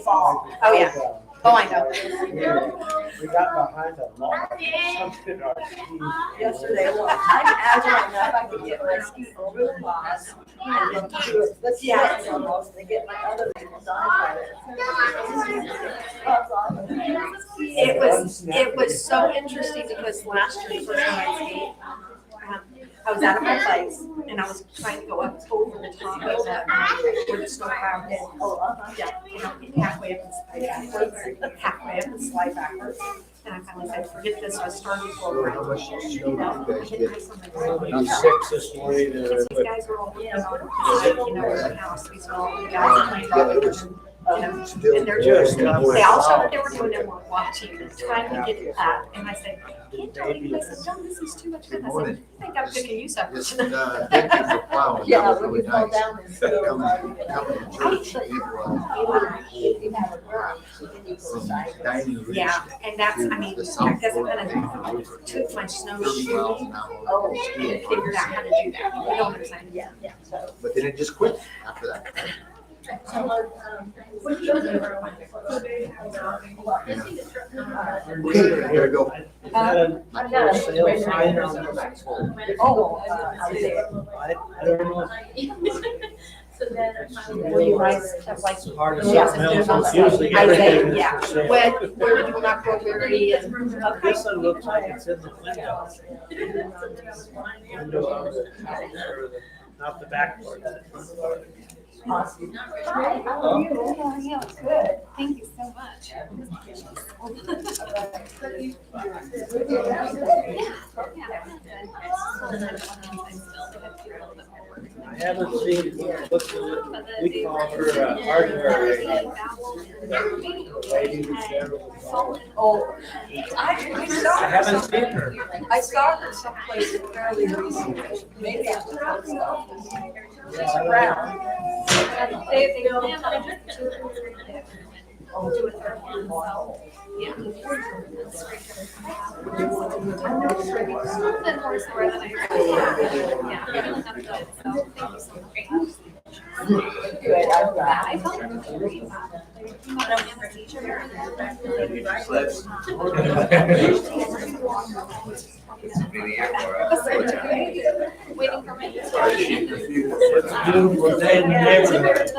fall. Oh, yeah. Oh, I know. We got behind a log or something in our ski. Yesterday, well, I'm agile enough, I could get my ski over the logs and then do it, let's Yeah. almost, and get my other people on It was so interesting because last year, the first time I skied, I was out of my place and I was trying to go up over the top of that where the snow pile is. Yeah, and I'm getting halfway up and slide backwards, And I finally said, forget this, I was starting forward. How much snow do you guys get? I'm 6 this morning. Because these guys were all working on, the house, these are all the guys playing rockers, and they're Just they all said what they were doing and were watching and trying to get it up. And I said, can't tell you, I said, John, this is too much fun. I said, I think I'm picking you something. Just, thank you for plowing. Yeah, That was we really can fall nice. down and still. Coming to church, If you have a garage, then you go from side. Dining Ridge Yeah, and that's, I mean, to the that South doesn't Fork kind Lake of Road, took my 30 snowshoe miles an hour. Oh, and figured out how to do that. You know what I'm saying? Yeah, yeah, so. But then it just quit after that. Okay, here we go. Is that a for sale sign on the Oh, I see. I don't know. Where you guys have like. It's hard to Yeah. sell. It's usually I say, everything is yeah, for sale. where you not go very and. This one looks like it's in the window. Window of the house, or not the back part, the front part. Awesome. Hi, how are you? Yeah, good. Thank you so much. I haven't seen, what's the, we call her hardware lady who's there. Oh, I I haven't seen her. I saw her someplace fairly recently, maybe at the post office. She's around. They plan on do a third one, so, yeah. Something worse than I heard. Yeah, that's good, so thank you so much. Good, I'm glad. I hope you're reading that. You want to have a teacher? Waiting for me. Beautiful day in the neighborhood.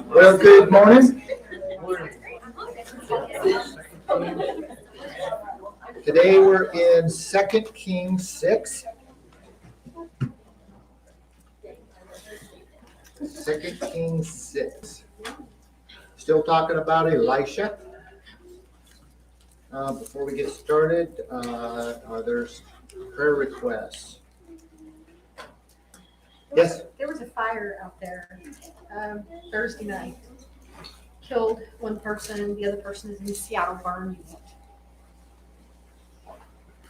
Well, good morning. Today we're in 2 Kings 6. 2 Kings 6. Still talking about Elisha. Before we get started, there's prayer requests. Yes? There was a fire out there Thursday night. Killed one person, the other person is in Seattle burn unit.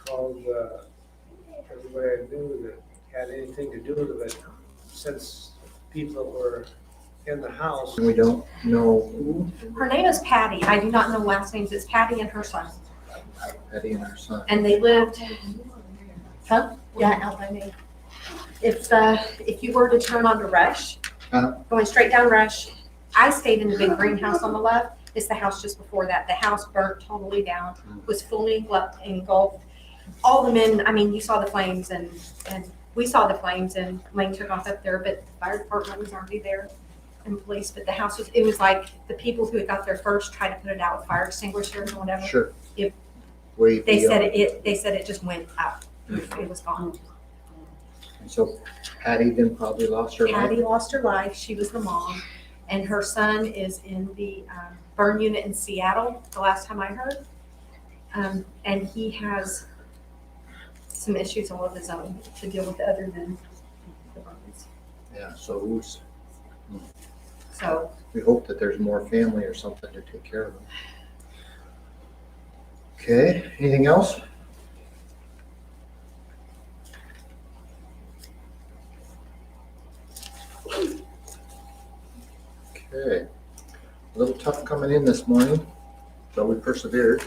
Called, everybody I knew that had anything to do with it, since people were in the house. We don't know who, Her name is Patty. I do not know last names. It's Patty and her son. Patty and her son. And they lived, yeah, out by me. If you were to turn onto Rush, going straight down Rush, I stayed in the big greenhouse on the left. It's the house just before that. The house burnt totally down, was fully engulfed. All the men, I mean, you saw the flames and we saw the flames and Lane took off up there, but the fire department was already there and police, but the house it was like the people who had got there first tried to put it out with fire extinguishers or whatever. Sure. If- Way They said beyond. they said it just went up. It was gone. And so Patty then probably lost her life. Patty lost her life. She was the mom. And her son is in the burn unit in Seattle, the last time I heard. And he has some issues all of his own to deal with other than the burns. Yeah, so So we hope that there's more family or something to take care of them. Okay, anything else? Okay, a little tough coming in this morning, but we persevered.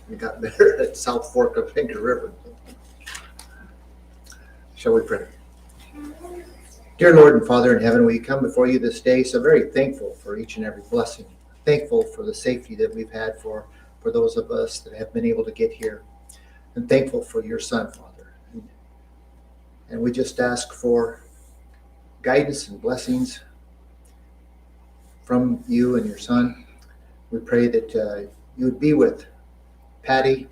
We got better at South Fork of Finger River. Shall we pray? Dear Lord and Father in heaven, we come before you this day so very thankful for each and every blessing. Thankful for the safety that we've had for those of us that have been able to get here. And thankful for your Son, Father. And we just ask for guidance and blessings from you and your Son. We pray that you would be with Patty's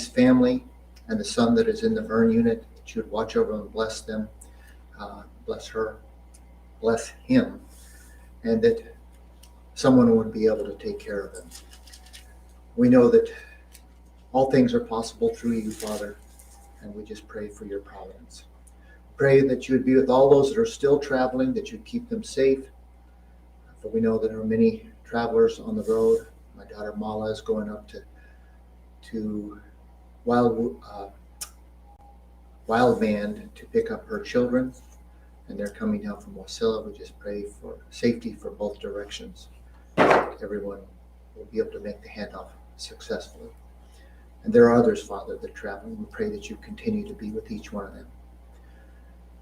family, and the son that is in the burn unit, that you would watch over them and bless them, bless her, bless him, and that someone would be able to take care of them. We know that all things are possible through you, Father, and we just pray for your providence. Pray that you would be with all those that are still traveling, that you'd keep them safe, for we know that there are many travelers on the road. My daughter Mala is going up to Wild Band to pick up her children, and they're coming down from Wasilla. We just pray for safety for both directions. That everyone will be able to make the handoff successfully. And there are others, Father, that travel. We pray that you continue to be with each one of them.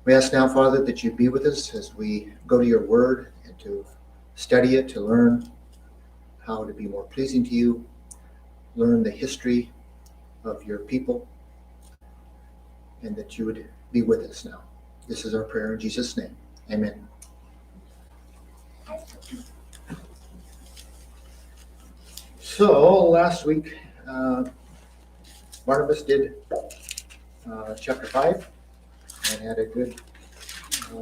We ask now, Father, that you be with us as we go to your word and to study it, to learn how to be more pleasing to you, learn the history of your people, and that you would be with us now. This is our prayer in Jesus' name. Amen. So last week, Barnabas did chapter 5 and had a good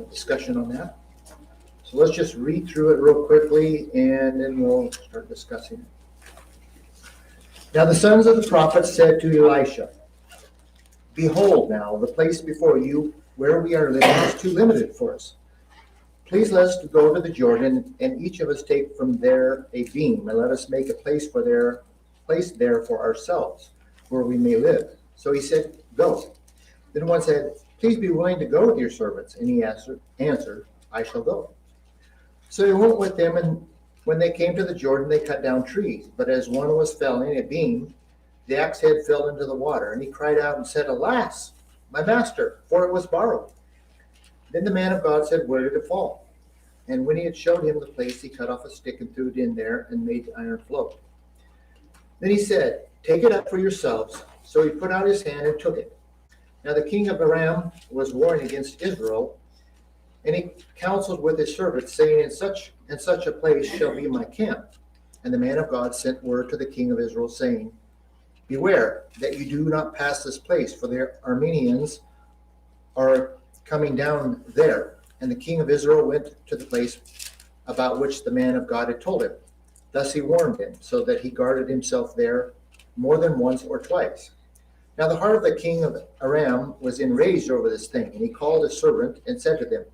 discussion on that. So let's just read through it real quickly and then we'll start discussing it. Now the sons of the prophets said to Elisha, "Behold now, the place before you where we are living is too limited for us. Please let us go to the Jordan, and each of us take from there a beam, and let us make a place there for ourselves, where we may live." So he said, "Go." Then one said, "Please be willing to go with your servants." And he answered, "I shall go." So he went with them, and when they came to the Jordan, they cut down trees. But as one was felling a beam, the axe head fell into the water, and he cried out and said, "Alas, my master, for it was borrowed." Then the man of God said, "Where did it fall?" And when he had showed him the place, he cut off a stick and threw it in there and made the iron float. Then he said, "Take it up for yourselves." So he put out his hand and took it. Now the king of Aram was warring against Israel, and he counseled with his servants, saying, "In such and such a place shall be my camp." And the man of God sent word to the king of Israel, saying, "Beware that you do not pass this place, for the Arameans are coming down there." And the king of Israel went to the place about which the man of God had told him. Thus he warned him, so that he guarded himself there more than once or twice. Now the heart of the king of Aram was enraged over this thing, and he called his servant and said to them,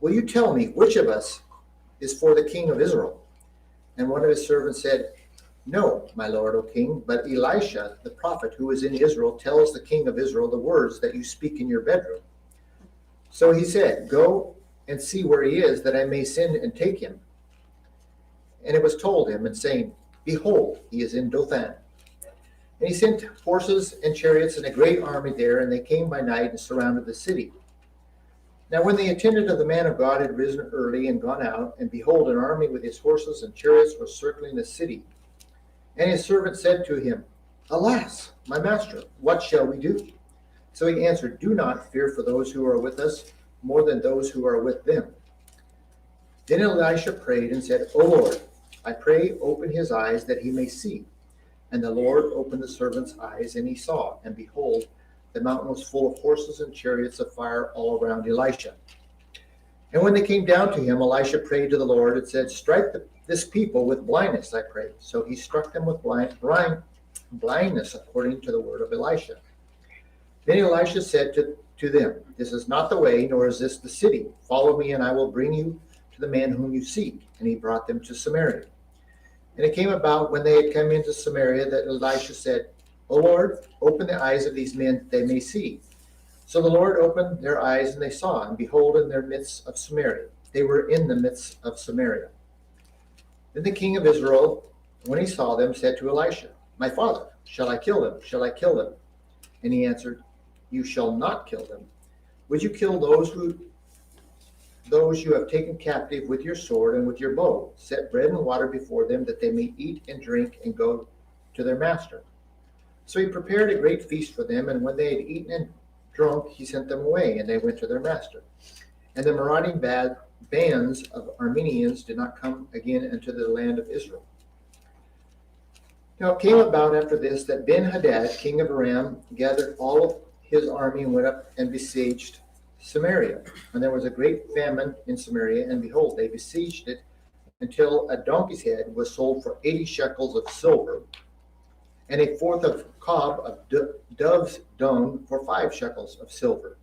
"Will you tell me which of us is for the king of Israel?" And one of his servants said, "No, my lord, O king, but Elisha, the prophet who is in Israel, tells the king of Israel the words that you speak in your bedroom." So he said, "Go and see where he is, that I may send and take him." And it was told him, and saying, "Behold, he is in Dothan." And he sent horses and chariots and a great army there, and they came by night and surrounded the city. Now when the attendant of the man of God had risen early and gone out, and behold, an army with his horses and chariots was circling the city. And his servant said to him, "Alas, my master, what shall we do?" So he answered, "Do not fear for those who are with us more than those who are with them." Then Elisha prayed and said, "O Lord, I pray, open his eyes that he may see." And the Lord opened the servant's eyes, and he saw, and behold, the mountain was full of horses and chariots of fire all around Elisha. And when they came down to him, Elisha prayed to the Lord and said, "Strike this people with blindness, I pray." So he struck them with blindness according to the word of Elisha. Then Elisha said to them, "This is not the way, nor is this the city. Follow me, and I will bring you to the man whom you seek." And he brought them to Samaria. And it came about when they had come into Samaria that Elisha said, "O Lord, open the eyes of these men that they may see." So the Lord opened their eyes, and they saw, and behold, in their midst of Samaria. They were in the midst of Samaria. Then the king of Israel, when he saw them, said to Elisha, "My father, shall I kill them? Shall I kill them?" And he answered, "You shall not kill them. Would you kill those you have taken captive with your sword and with your bow? Set bread and water before them, that they may eat and drink and go to their master. So he prepared a great feast for them, and when they had eaten and drunk, he sent them away, and they went to their master. And the marauding bands of Arameans did not come again into the land of Israel. Now it came about after this that Ben-Hadad, king of Aram, gathered all of his army and went up and besieged Samaria. And there was a great famine in Samaria, and behold, they besieged it until a donkey's head was sold for 80 shekels of silver, and a fourth of cob of dove's dung for 5 shekels of silver.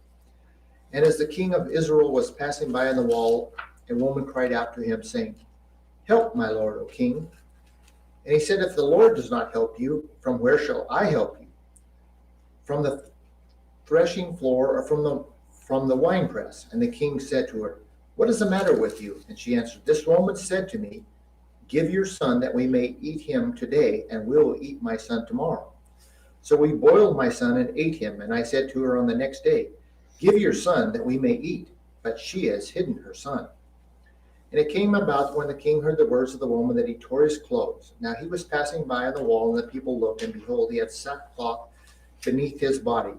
And as the king of Israel was passing by on the wall, a woman cried out to him, saying, Help, my lord, O king. And he said, If the Lord does not help you, from where shall I help you? From the threshing floor, or from the winepress? And the king said to her, What is the matter with you? And she answered, This woman said to me, Give your son, that we may eat him today, and we will eat my son tomorrow. So we boiled my son and ate him. And I said to her on the next day, Give your son, that we may eat. But she has hidden her son. And it came about, when the king heard the words of the woman, that he tore his clothes. Now he was passing by on the wall, and the people looked, and behold, he had sackcloth beneath his body.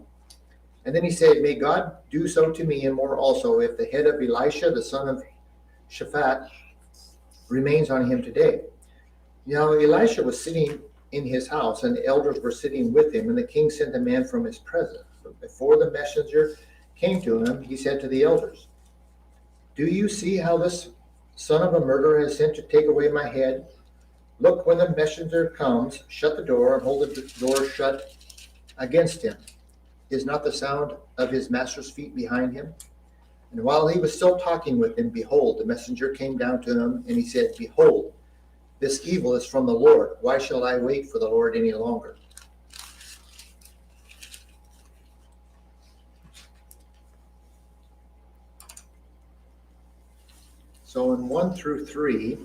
And then he said, May God do so to me, and more also, if the head of Elisha, the son of Shaphat, remains on him today. Now Elisha was sitting in his house, and the elders were sitting with him, and the king sent a man from his presence. But before the messenger came to him, he said to the elders, Do you see how this son of a murderer has sent to take away my head? Look, when the messenger comes, shut the door and hold the door shut against him. Is not the sound of his master's feet behind him? And while he was still talking with him, behold, the messenger came down to him, and he said, Behold, this evil is from the Lord. Why shall I wait for the Lord any longer? So in 1 through 3,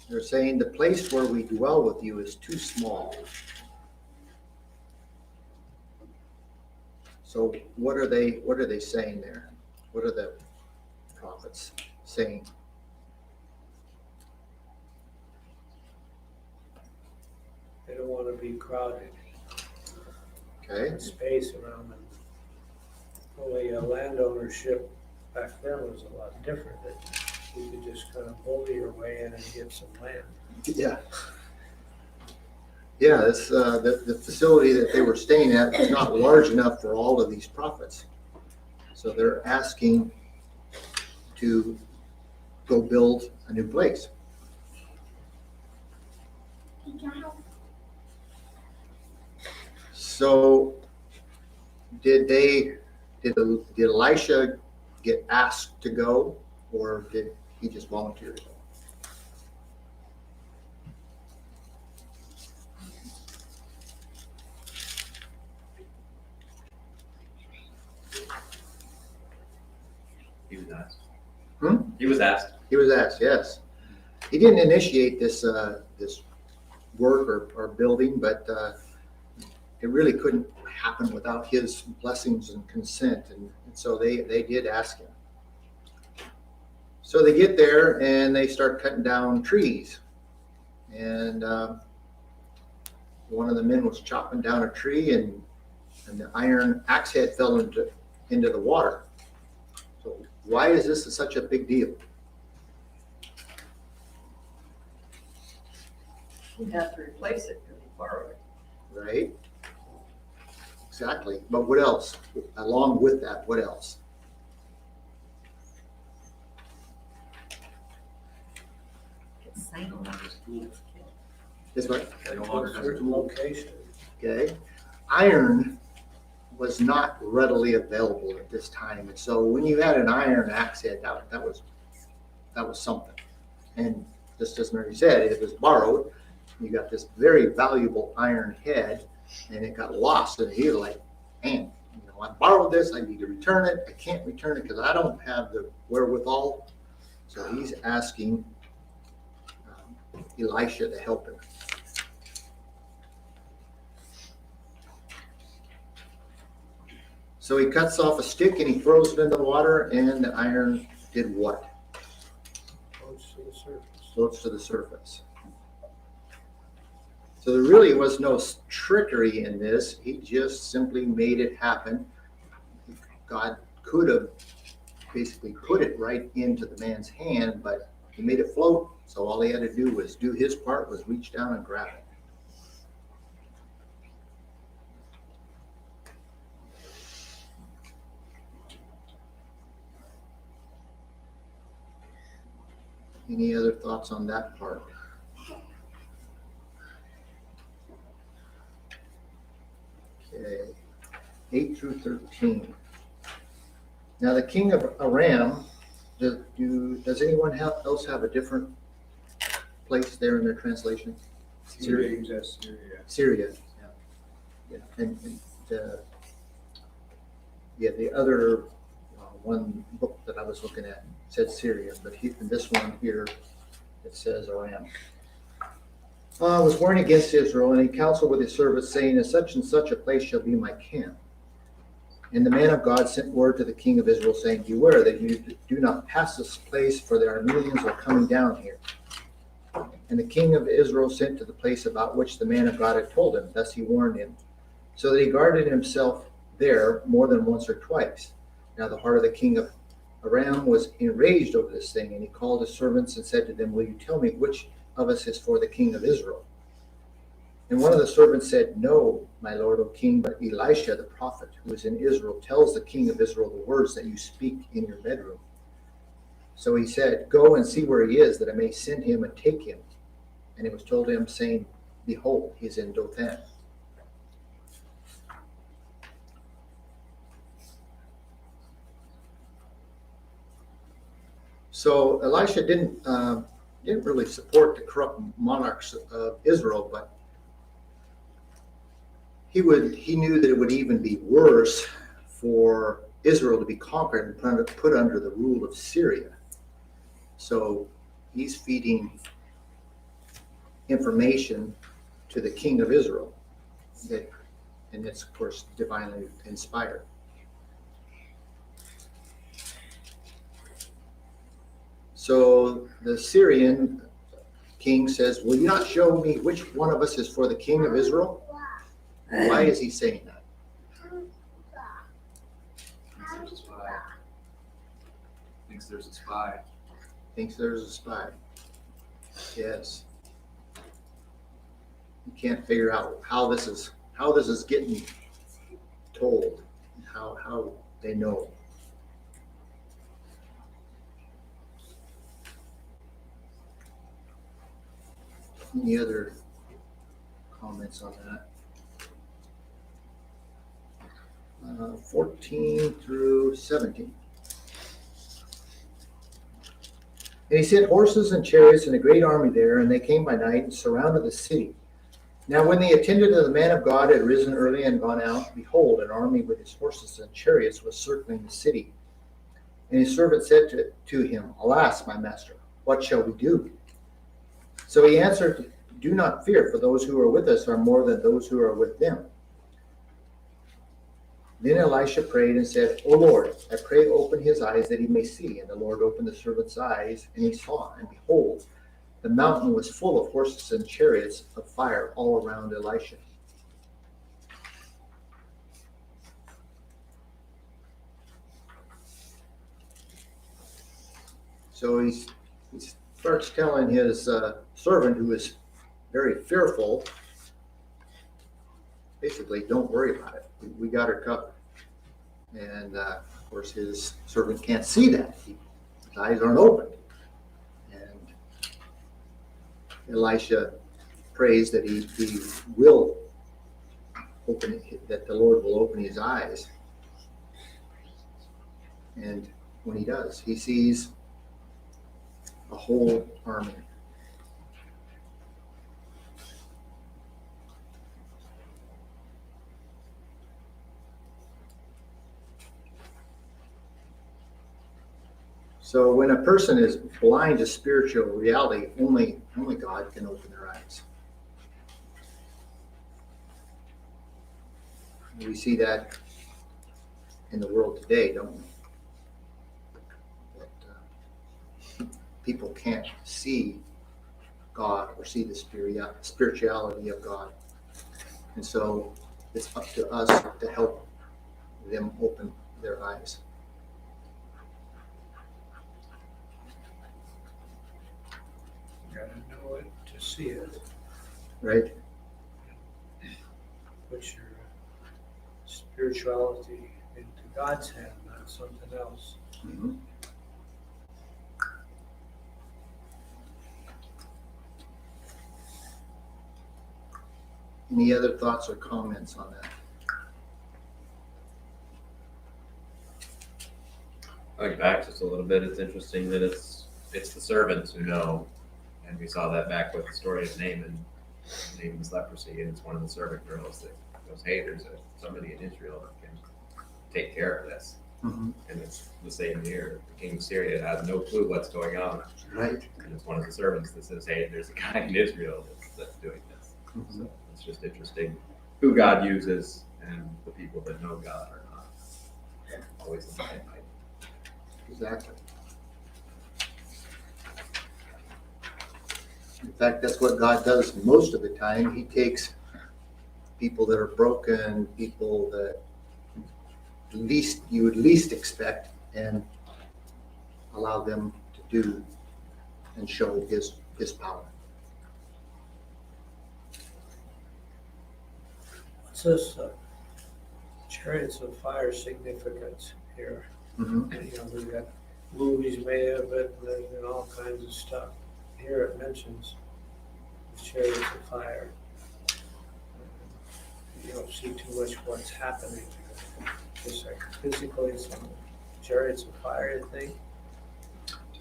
they're saying the place where we dwell with you is too small. So what are they saying there? What are the prophets saying? They don't want to be crowded. Okay. Space around them. Only land ownership back then was a lot different. That you could just kind of bully your way in and get some land. Yeah. Yeah, this, the facility that they were staying at was not large enough for all of these prophets. So they're asking to go build a new place. So did Elisha get asked to go, or did he just volunteer to go? He was asked. Hmm? He was asked. He was asked, yes. He didn't initiate this work or building, but it really couldn't happen without his blessings and consent, and so they did ask him. So they get there and they start cutting down trees, and one of the men was chopping down a tree, and the iron axe head fell into the water. So why is this such a big deal? We have to replace it because we borrowed it. Right? Exactly. But what else? Along with that, what else? This what? No longer has a Certain tool. location. Okay. Iron was not readily available at this time, and so when you had an iron axe head, that was something. And just as Mary said, it was borrowed. You got this very valuable iron head, and it got lost, and he was like, man, I borrowed this, I need to return it. I can't return it because I don't have the wherewithal. So he's asking Elisha to help him. So he cuts off a stick and he throws it in the water, and the iron did what? Floats to the surface. Floats to the surface. So there really was no trickery in this. He just simply made it happen. God could have basically put it right into the man's hand, but he made it float. So all he had to do was do his part, was reach down and grab it. Any other thoughts on that part? Okay, 8 through 13. Now the king of Aram, does anyone else have a different place there in their translation? Syria, Syria. Syria, yeah. The other one book that I was looking at said Syria, but in this one here, it says Aram. Was warring against Israel, and he counseled with his servants, saying, in such and such a place shall be my camp. And the man of God sent word to the king of Israel, saying, beware that you do not pass this place, for the Arameans are coming down here. And the king of Israel sent to the place about which the man of God had told him. Thus he warned him, so that he guarded himself there more than once or twice. Now the heart of the king of Aram was enraged over this thing, and he called his servants and said to them, will you tell me which of us is for the king of Israel? And one of the servants said, no, my lord, O king, but Elisha the prophet, who is in Israel, tells the king of Israel the words that you speak in your bedroom. So he said, go and see where he is, that I may send him and take him. And it was told him, saying, behold, he is in Dothan. So Elisha didn't really support the corrupt monarchs of Israel, but he knew that it would even be worse for Israel to be conquered and put under the rule of Syria. So he's feeding information to the king of Israel, and it's of course divinely inspired. So the Syrian king says, will you not show me which one of us is for the king of Israel? Why is he saying that? Thinks there's a spy. Thinks there's a spy. Yes. You can't figure out how this is getting told, how they know. Any other comments on that? 14 through 17. And he sent horses and chariots and a great army there, and they came by night and surrounded the city. Now when the attendant of the man of God had risen early and gone out, behold, an army with his horses and chariots was circling the city. And his servant said to him, alas, my master, what shall we do? So he answered, do not fear, for those who are with us are more than those who are with them. Then Elisha prayed and said, O Lord, I pray open his eyes that he may see. And the Lord opened the servant's eyes, and he saw, and behold, the mountain was full of horses and chariots of fire all around Elisha. So he starts telling his servant, who is very fearful, basically, don't worry about it. We got her covered. And of course, his servant can't see that. His eyes aren't open. And Elisha prays that he will open it, that the Lord will open his eyes. And when he does, he sees a whole army. So when a person is blind to spiritual reality, only God can open their eyes. We see that in the world today, don't we? That people can't see God or see the spirituality of God. And so it's up to us to help them open their eyes. Gotta know it to see it. Right? Put your spirituality into God's hand, not something else. Mm-hmm. Any other thoughts or comments on that? Going back just a little bit, it's interesting that it's the servants who know, and we saw that back with the story of Naaman. Naaman's leprosy, and it's one of the servant girls that goes, "Hey, there's somebody in Israel that can take care of this." Mm-hmm. And it's the same here. The king of Syria has no clue what's going on, Right. and it's one of the servants that says, "Hey, there's a guy in Israel that's doing this." Mm-hmm. So it's just interesting who God uses and the people that know God are not always in the limelight. Exactly. In fact, that's what God does most of the time. He takes people that are broken, people that you would least expect, and allow them to do and show his power. What's this chariots of fire significance here? Mm-hmm. You know, we've got movies made of it, and there's been all kinds of stuff. Here it mentions the chariots of fire. You don't see too much what's happening. Just like physically, some chariots of fire, I think.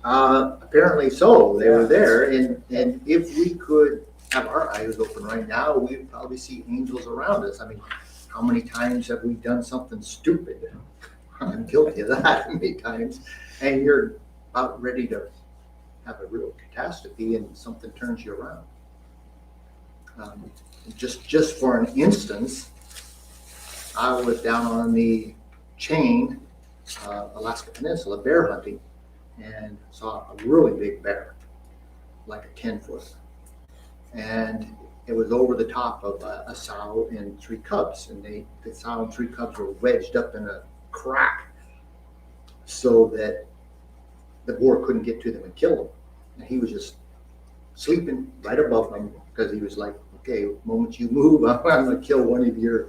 Apparently so. They were there, and if we could have our eyes open right now, we'd probably see angels around us. I mean, how many times have we done something stupid? I'm guilty of that many times. And you're about ready to have a real catastrophe, and something turns you around. Just for an instance, I was down on the chain, Alaska Peninsula, bear hunting, and saw a really big bear, like a 10-foot. And it was over the top of a sow and 3 cubs, and the sow and 3 cubs were wedged up in a crack so that the boar couldn't get to them and kill them. And he was just sleeping right above them, because he was like, okay, the moment you move, I'm going to kill one of your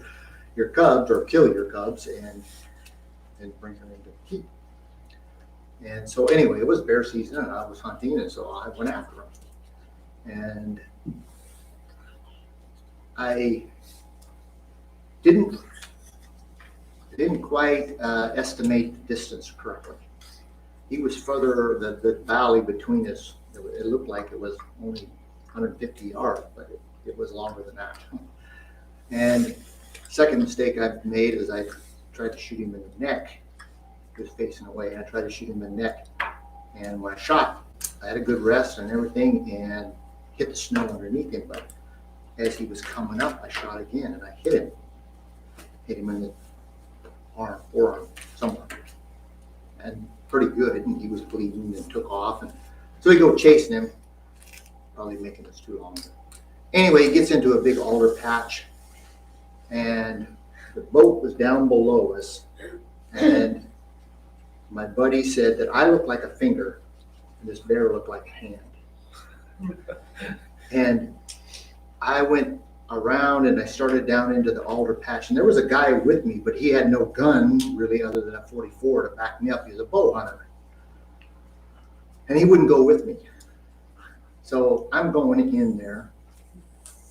cubs, or kill your cubs, and bring her into the heat. And so anyway, it was bear season, and I was hunting, and so I went after him. And I didn't quite estimate the distance correctly. He was further, the valley between us, it looked like it was only 150 yards, but it was longer than that. And second mistake I made is I tried to shoot him in the neck. He was facing away, and I tried to shoot him in the neck. And when I shot, I had a good rest and everything, and hit the snow underneath him. But as he was coming up, I shot again, and I hit him in the arm, forearm, somewhere, and pretty good. And he was bleeding and took off, and so we go chasing him, probably making this too long. Anyway, he gets into a big alder patch, and the boat was down below us, and my buddy said that I looked like a finger, and this bear looked like a hand. And I went around, and I started down into the alder patch, and there was a guy with me, but he had no gun really other than a .44 to back me up. He was a bow hunter, and he wouldn't go with me. So I'm going in there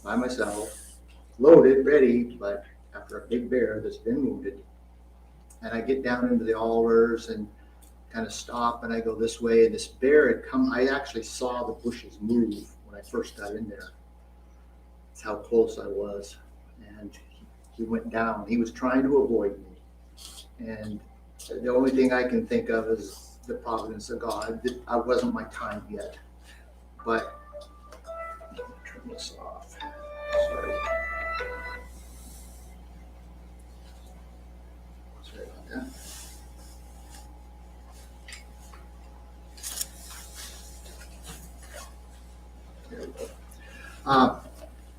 by myself, loaded, ready, but after a big bear that's been wounded. And I get down into the alders and kind of stop, and I go this way, and this bear had come. I actually saw the bushes move when I first got in there. That's how close I was. And he went down. He was trying to avoid me. And the only thing I can think of is the providence of God. I wasn't my time yet. But turn this off. Sorry. Sorry about that.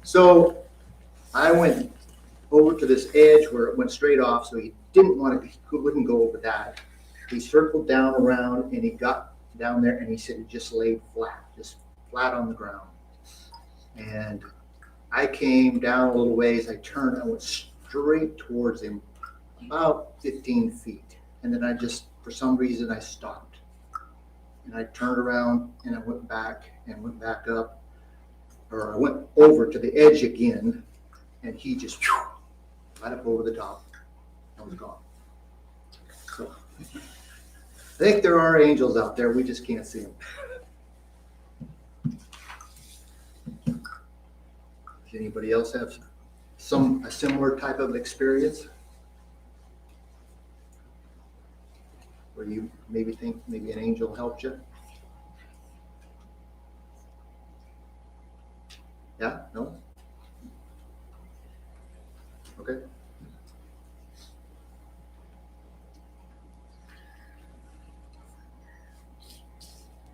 So I went over to this edge where it went straight off, so he didn't want to, he wouldn't go over that. He circled down around and he got down there and he said it just laid flat, just flat on the ground. And I came down a little ways, I turned, I went straight towards him, about 15 feet. And then I just, for some reason, I stopped. And I turned around and I went back and went back up, or I went over to the edge again, and he just right up over the top. I was gone. So I think there are angels out there, we just can't see them. Does anybody else have a similar type of experience? Where you maybe think maybe an angel helped you? Yeah? No? Okay.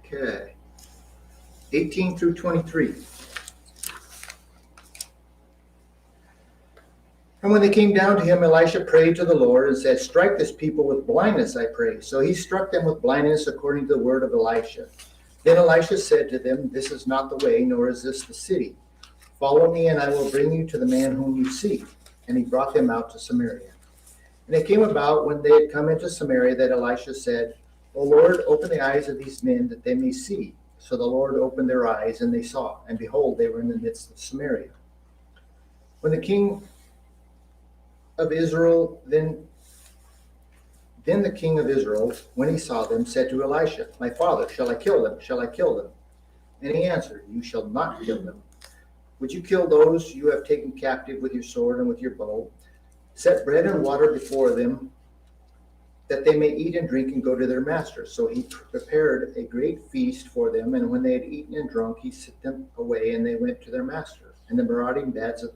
Okay. 18 through 23. And when they came down to him, Elisha prayed to the Lord and said, strike this people with blindness, I pray. So he struck them with blindness according to the word of Elisha. Then Elisha said to them, this is not the way, nor is this the city. Follow me, and I will bring you to the man whom you seek. And he brought them out to Samaria. And it came about when they had come into Samaria that Elisha said, O Lord, open the eyes of these men that they may see. So the Lord opened their eyes, and they saw. And behold, they were in the midst of Samaria. When the king of Israel, then the king of Israel, when he saw them, said to Elisha, my father, shall I kill them? Shall I kill them? And he answered, you shall not kill them. Would you kill those you have taken captive with your sword and with your bow? Set bread and water before them, that they may eat and drink and go to their master. So he prepared a great feast for them, and when they had eaten and drunk, he sent them away, and they went to their master. And the marauding bands of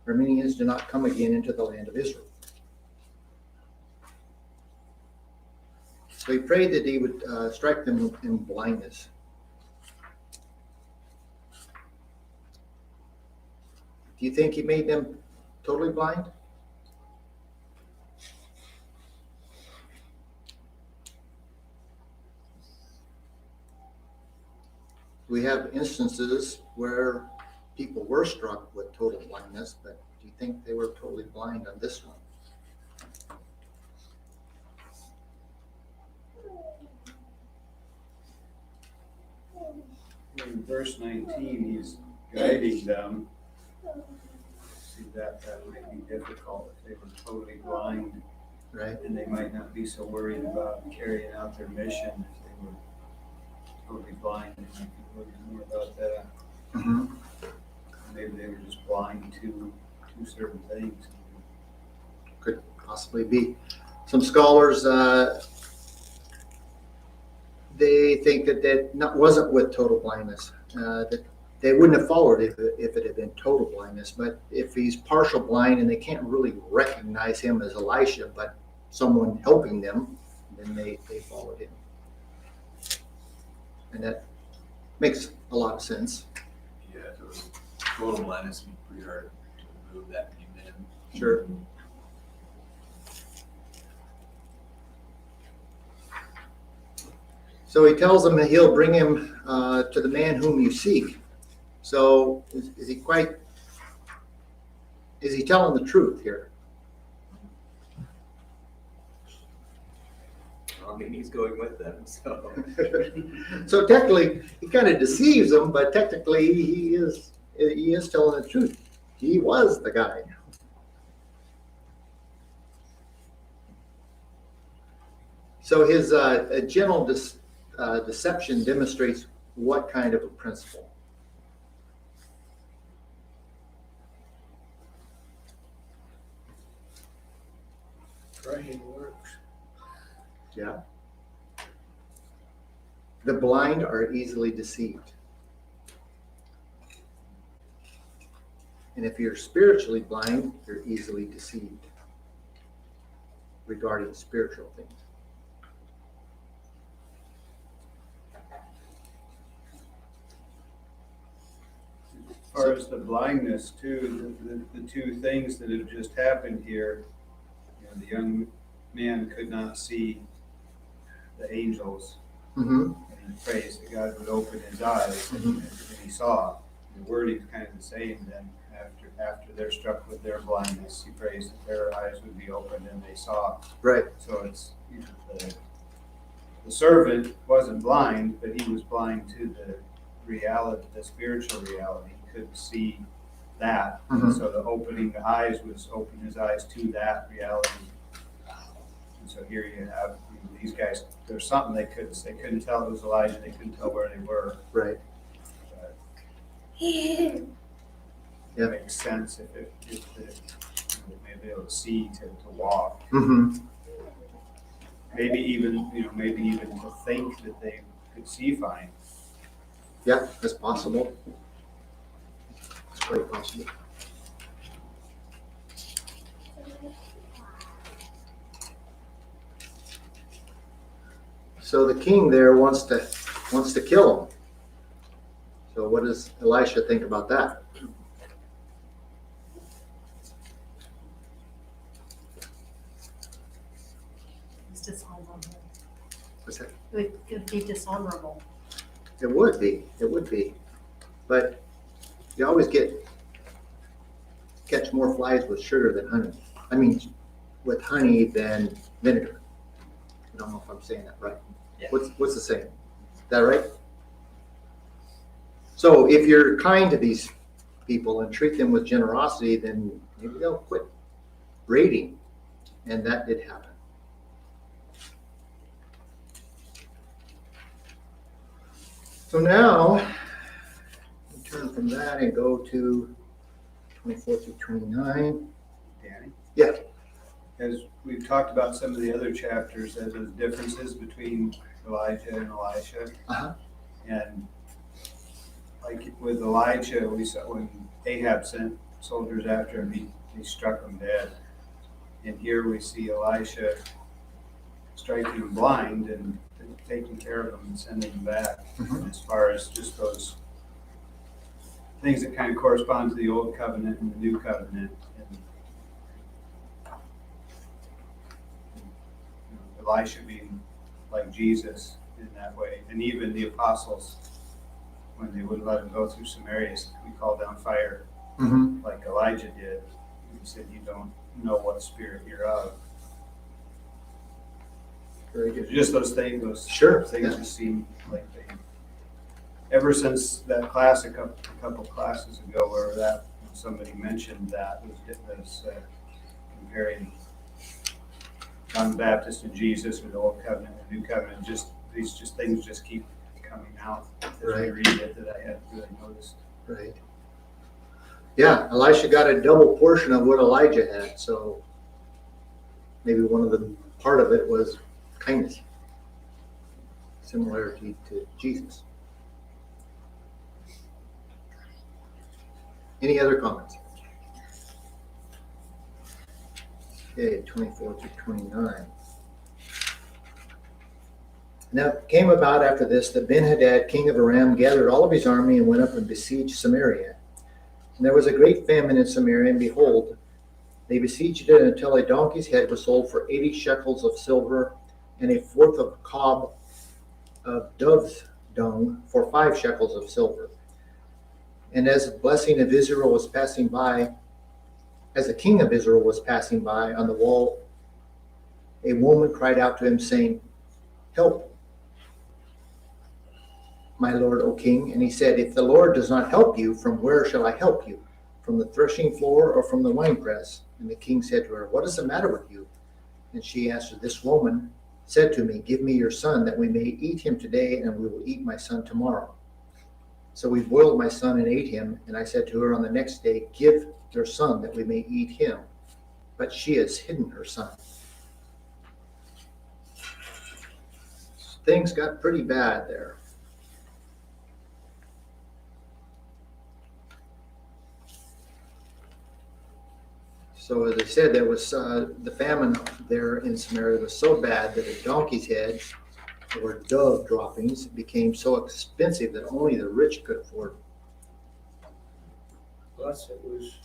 Arameans did not come again into the land of Israel. So he prayed that he would strike them in blindness. Do you think he made them totally blind? We have instances where people were struck with total blindness, but do you think they were totally blind on this one? In verse 19, he's guiding them. See, that might be difficult if they were totally blind. Right. And they might not be so worried about carrying out their mission if they were totally blind. They might be worried more about that. Mm-hmm. Maybe they were just blind to certain things. Could possibly be. Some scholars, they think that wasn't with total blindness. That they wouldn't have followed if it had been total blindness. But if he's partial blind and they can't really recognize him as Elisha, but someone helping them, then they followed him. And that makes a lot of sense. Yeah, if it was total blindness, it'd be pretty hard to remove that many men. Sure. So he tells them that he'll bring him to the man whom you seek. So is he telling the truth here? I mean, he's going with them, so. So technically, he kind of deceives them, but technically he is telling the truth. He was the guy. So his a gentle deception demonstrates what kind of a principle? Praying works. Yeah. The blind are easily deceived. And if you're spiritually blind, you're easily deceived regarding spiritual things. far as the blindness too, the two things that have just happened here, you know, the young man could not see the angels. Mm-hmm. And he prays that God would open his eyes, and he saw. The wording's kind of the same then. After they're struck with their blindness, he prays that their eyes would be opened and they saw. Right. So it's, you know, the servant wasn't blind, but he was blind to the reality, the spiritual reality. He couldn't see that. Mhm. So the opening the eyes was open his eyes to that reality. And so here you have, you know, these guys, there's something they couldn't tell it was Elijah, they couldn't tell where they were. Right. But Yeah. it makes sense if you know, maybe able to see to walk. Mm-hmm. Maybe even to think that they could see fine. Yeah, that's possible. It's quite possible. So the king there wants to kill him. So what does Elisha think about that? It's dishonorable. What's that? It would be dishonorable. It would be. But you always catch more flies with sugar than honey. I mean, with honey than vinegar. I don't know if I'm saying that right. Yeah. What's the saying? Is that right? So if you're kind to these people and treat them with generosity, then maybe they'll quit raiding. And that did happen. So now, we turn from that and go to 24 through 29. Danny? Yeah. As we've talked about some of the other chapters, there's those differences between Elijah and Elisha. Uh-huh. And like with Elijah, we saw when Ahab sent soldiers after him, he struck him dead. And here we see Elisha striking him blind and taking care of him and sending him back. Mhm. As far as just those things that kind of correspond to the old covenant and the new covenant. And you know, Elisha being like Jesus in that way. And even the apostles, when they wouldn't let him go through Samaria, we called down fire Mm-hmm. like Elijah did. He said, you don't know what spirit you're of. Very good. Just those things, Sure, things yeah. just seem like they, ever since that class a couple classes ago where that somebody mentioned that was comparing John the Baptist and Jesus with the old covenant and new covenant. These things just keep coming out as we Right. read it that I hadn't really noticed. Right. Yeah, Elisha got a double portion of what Elijah had, so maybe part of it was kindness, similarity to Jesus. Any other comments? Okay, 24 through 29. Now it came about after this that Ben-Hadad, king of Aram, gathered all of his army and went up and besieged Samaria. And there was a great famine in Samaria, and behold, they besieged it until a donkey's head was sold for 80 shekels of silver, and a fourth of a cob of dove's dung for 5 shekels of silver. And as the blessing of Israel was passing by, as the king of Israel was passing by on the wall, a woman cried out to him, saying, "Help, my lord, O king." And he said, "If the Lord does not help you, from where shall I help you? From the threshing floor or from the winepress?" And the king said to her, "What is the matter with you?" And she answered, "This woman said to me, 'Give me your son, that we may eat him today, and we will eat my son tomorrow.' So we boiled my son and ate him. And I said to her on the next day, 'Give your son, that we may eat him.' But she has hidden her son." Things got pretty bad there. So as I said, there was the famine there in Samaria was so bad that a donkey's head or dove droppings became so expensive that only the rich could afford. plus it was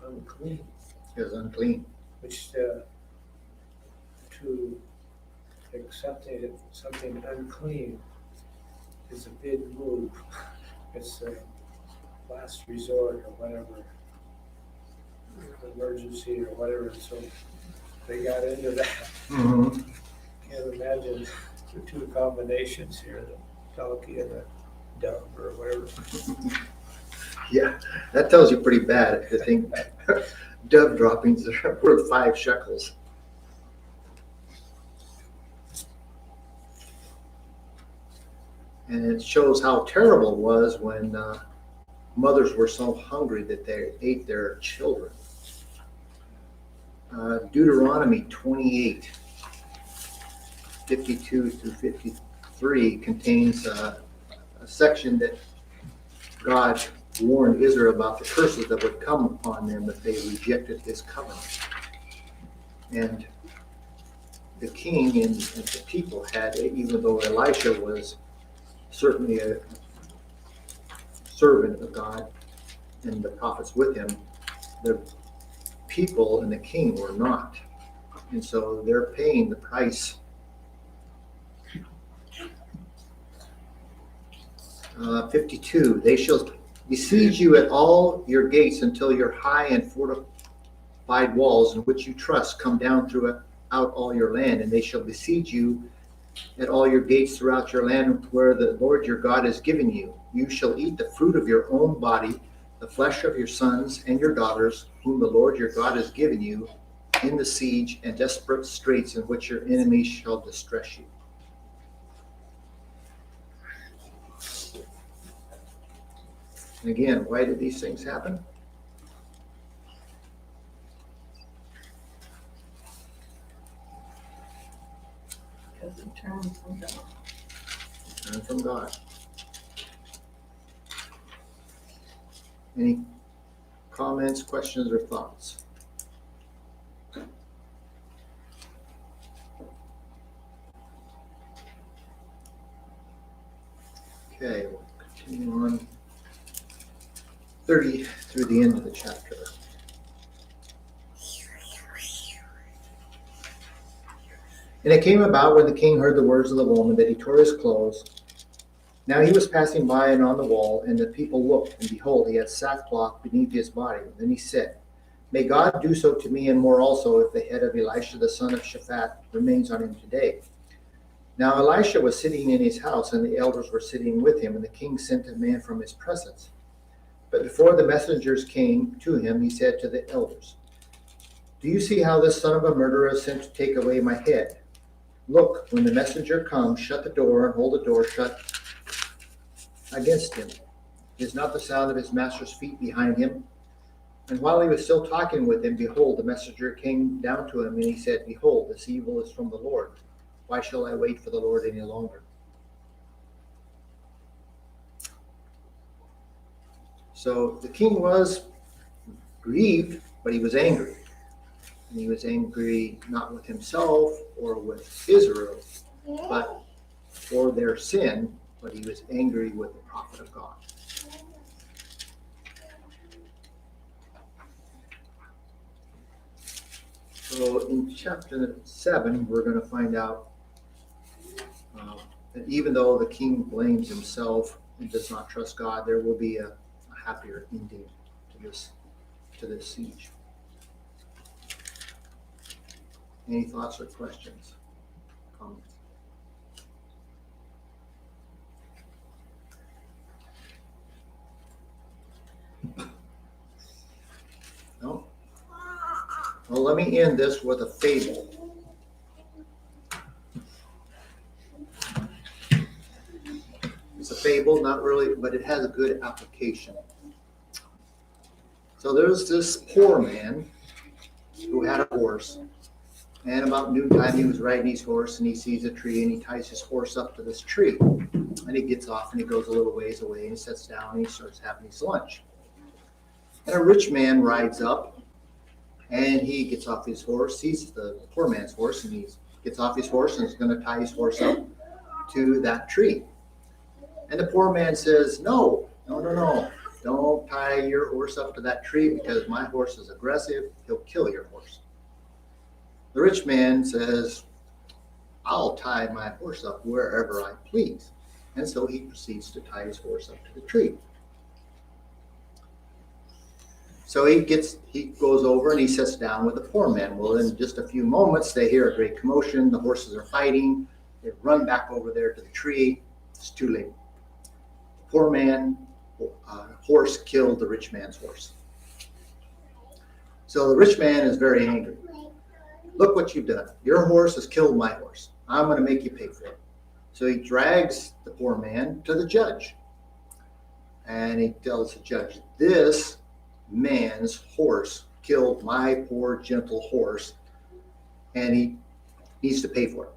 unclean, It was unclean. which to accept something unclean is a big move. It's a last resort or whatever, emergency or whatever, so they got into that. Mm-hmm. Can't imagine the two combinations here, the donkey and the dove or whatever. Yeah, that tells you pretty bad. I think dove droppings are worth 5 shekels. And it shows how terrible it was when mothers were so hungry that they ate their children. Deuteronomy 28, 52 through 53 contains a section that God warned Israel about the curses that would come upon them if they rejected his covenant. And the king and the people had, even though Elisha was certainly a servant of God and the prophets with him, the people and the king were not. And so they're paying the price. 52, they shall besiege you at all your gates until your high and fortified walls in which you trust come down throughout all your land, and they shall besiege you at all your gates throughout your land where the Lord your God has given you. You shall eat the fruit of your own body, the flesh of your sons and your daughters, whom the Lord your God has given you in the siege and desperate straits in which your enemies shall distress you. And again, why did these things happen? Because it turned from God. Turn from God. Any comments, questions, or thoughts? Okay, we'll continue on 30 through the end of the chapter. And it came about when the king heard the words of the woman that he tore his clothes. Now he was passing by and on the wall, and the people looked, and behold, he had sackcloth beneath his body. Then he said, May God do so to me and more also, if the head of Elisha the son of Shaphat remains on him today. Now Elisha was sitting in his house, and the elders were sitting with him, and the king sent a man from his presence. But before the messengers came to him, he said to the elders, Do you see how this son of a murderer is sent to take away my head? Look, when the messenger comes, shut the door and hold the door shut against him. Is not the sound of his master's feet behind him? And while he was still talking with him, behold, the messenger came down to him, and he said, Behold, this evil is from the Lord. Why shall I wait for the Lord any longer? So the king was grieved, but he was angry. And he was angry not with himself or with Israel, but for their sin, but he was angry with the prophet of God. So in chapter 7, we're going to find out that even though the king blames himself and does not trust God, there will be a happier ending to this siege. Any thoughts or questions? Comments? No? Well, let me end this with a fable. It's a fable, not really, but it has a good application. So there's this poor man who had a horse, and about noontime he was riding his horse, and he sees a tree, and he ties his horse up to this tree, and he gets off, and he goes a little ways away, and he sits down, and he starts having his lunch. And a rich man rides up, and he gets off his horse, sees the poor man's horse, and he gets off his horse and is going to tie his horse up to that tree. And the poor man says, no. don't tie your horse up to that tree because my horse is aggressive. He'll kill your horse. The rich man says, I'll tie my horse up wherever I please. And so he proceeds to tie his horse up to the tree. So he goes over and he sits down with the poor man. Well, in just a few moments, they hear a great commotion. The horses are fighting. They run back over there to the tree. It's too late. The poor man horse killed the rich man's horse. So the rich man is very angry. Look what you've done. Your horse has killed my horse. I'm going to make you pay for it. So he drags the poor man to the judge. And he tells the judge, this man's horse killed my poor gentle horse, and he needs to pay for it.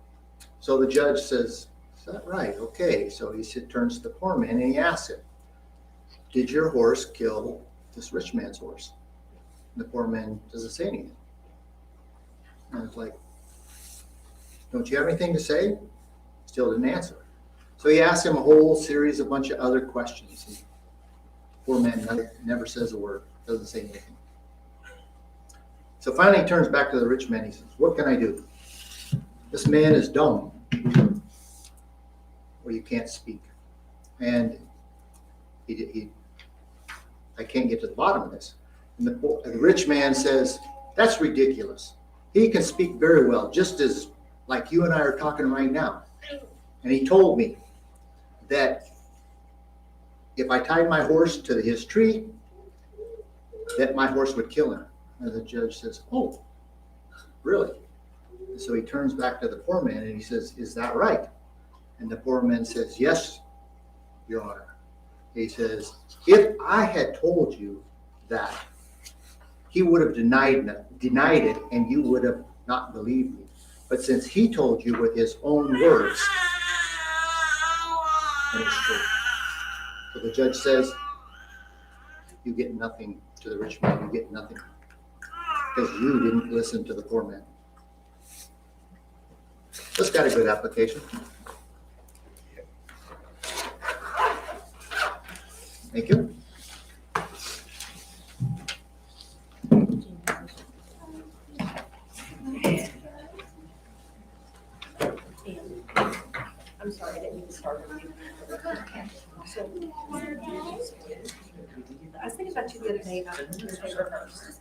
So the judge says, is that right? Okay. So he turns to the poor man and he asks him, did your horse kill this rich man's horse? And the poor man doesn't say anything. And it's like, don't you have anything to say? Still didn't answer. So he asks him a whole series, a bunch of other questions. And the poor man never says a word, doesn't say anything. So finally he turns back to the rich man. He says, what can I do? This man is dumb, or you can't speak. And I can't get to the bottom of this. And the rich man says, that's ridiculous. He can speak very well, just as like you and I are talking right now. And he told me that if I tied my horse to his tree, that my horse would kill him. And the judge says, oh, really? And so he turns back to the poor man and he says, is that right? And the poor man says, yes, Your Honor. He says, if I had told you that, he would have denied it and you would have not believed me. But since he told you with his own words, then it's true. So the judge says, you get nothing to the rich man, you get nothing. Because you didn't listen to the poor man. That's got a good application. Thank you. I'm sorry, I didn't mean to start with you. So, I was thinking about you the other day about your favorite verse. I was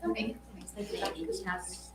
thinking about you this past.